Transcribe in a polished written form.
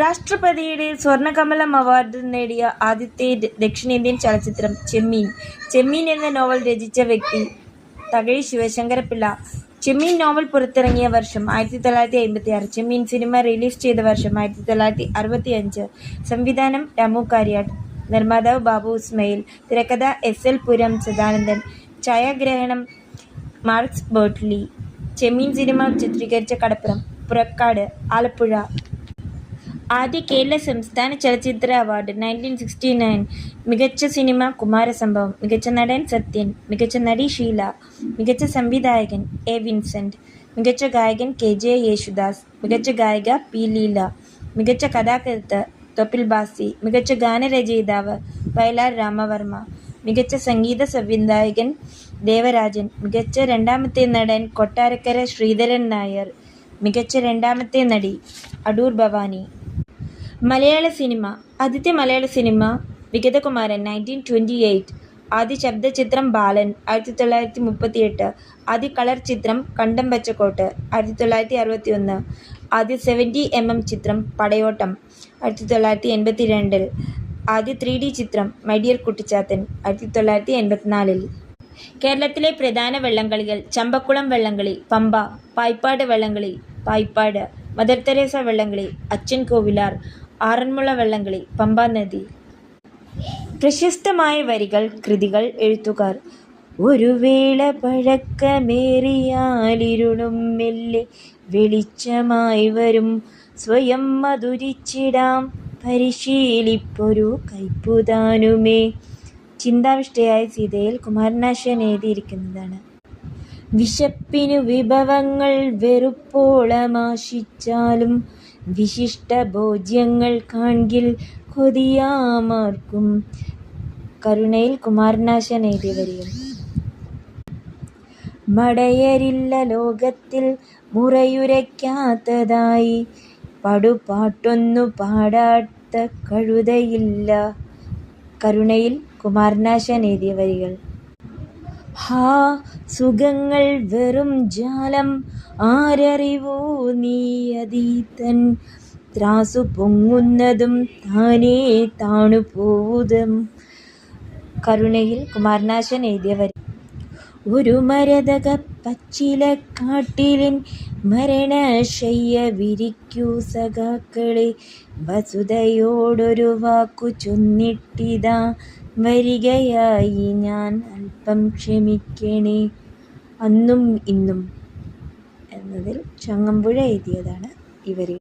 രാഷ്ട്രപതിയുടെ സ്വർണ്ണകമലം അവാർഡ് നേടിയ ആദ്യത്തെ ദക്ഷിണേന്ത്യൻ ചലച്ചിത്രം ചെമ്മീൻ. ചെമ്മീൻ എന്ന നോവൽ രചിച്ച വ്യക്തി തകഴി ശിവശങ്കരപ്പിള്ള. ചെമ്മീൻ നോവൽ പുറത്തിറങ്ങിയ വർഷം 1956. ചെമ്മീൻ സിനിമ റിലീസ് ചെയ്ത വർഷം 1965. സംവിധാനം രാമു കാര്യാട്ട്. നിർമ്മാതാവ് ബാബു ഇസ്മായിൽ. തിരക്കഥ SL പുരം സദാനന്ദൻ. ഛായാഗ്രഹണം മാർക്സ് ബേർട്ട്ലി. ചെമ്മീൻ സിനിമ ചിത്രീകരിച്ച കടപ്പുറം, പുറക്കാട്, ആലപ്പുഴ. ആദ്യ കേരള സംസ്ഥാന ചലച്ചിത്ര അവാർഡ് 1969. മികച്ച സിനിമ കുമാരസംഭവം. മികച്ച നടൻ സത്യൻ. മികച്ച നടി ഷീല. മികച്ച സംവിധായകൻ A. വിൻസെന്റ്. മികച്ച ഗായകൻ KJ യേശുദാസ്. മികച്ച ഗായിക P. ലീല. മികച്ച കഥാകൃത്ത് തൊപ്പിൽ ഭാസി. മികച്ച ഗാനരചയിതാവ് വയലാർ രാമവർമ്മ. മികച്ച സംഗീത സംവിധായകൻ ദേവരാജൻ. മികച്ച രണ്ടാമത്തെ നടൻ കൊട്ടാരക്കര ശ്രീധരൻ നായർ. മികച്ച രണ്ടാമത്തെ നടി അടൂർ ഭവാനി. മലയാള സിനിമ. ആദ്യത്തെ മലയാള സിനിമ വിഗതകുമാരൻ 1928. ആദ്യ ശബ്ദചിത്രം ബാലൻ 1938. ആദ്യ കളർ ചിത്രം കണ്ടം പച്ചക്കോട്ട് 1961. ആദ്യ 70mm ചിത്രം പടയോട്ടം 1982. ആദ്യ 3D ചിത്രം മൈ ഡിയർ കുട്ടിച്ചാത്തൻ 1984. കേരളത്തിലെ പ്രധാന വള്ളംകളികൾ: ചമ്പക്കുളം വള്ളംകളി, പമ്പ, പായിപ്പാട് വള്ളംകളി, പായിപ്പാട്, മദർ തെരേസ വള്ളംകളി, അച്ചൻ കോവിലാർ, ആറന്മുള വള്ളംകളി, പമ്പാ നദി. പ്രശസ്തമായ വരികൾ, കൃതികൾ, എഴുത്തുകാർ: ഒരു വേള പഴക്കമേറിയാലിരുളും മെല്ലെ വെളിച്ചമായി വരും, സ്വയം മധുരിച്ചിടാം പരിശീലിപ്പൊരു കൈപ്പുതാനുമേ. ചിന്താവിഷ്ടയായ സീതയിൽ കുമാരനാശാൻ എഴുതിയിരിക്കുന്നതാണ്. വിശപ്പിനു വിഭവങ്ങൾ വെറുപ്പോളമാശിച്ചാലും വിശിഷ്ട ഭോജ്യങ്ങൾ കാൺകിൽ കൊതിയാമാർക്കും. കരുണയിൽ കുമാരനാശാൻ എഴുതിയ വരികൾ. മടയരില്ല ലോകത്തിൽ മുറയുരയ്ക്കാത്തതായി, പടുപാട്ടൊന്നു പാടാത്ത കഴുതയില്ല. കരുണയിൽ കുമാരനാശാൻ എഴുതിയ വരികൾ. ഹാ സുഖങ്ങൾ വെറും ജാലം, ആരറിവൂ നീയതീതൻ, ത്രാസു പൊങ്ങുന്നതും താനേ താണുപോവുതും. കരുണയിൽ കുമാരനാശാൻ എഴുതിയ വരി. ഒരു മരതക പച്ചിലക്കാട്ടിലിൻ മരണശയ്യ വിരിക്കൂ സഖാക്കളെ, വസുധയോടൊരു വാക്കു ചൊന്നിട്ടിതാ വരികയായി ഞാൻ, അല്പം ക്ഷമിക്കണേ. അന്നും ഇന്നും എന്നതിൽ ചങ്ങമ്പുഴ എഴുതിയതാണ് ഇവരെ.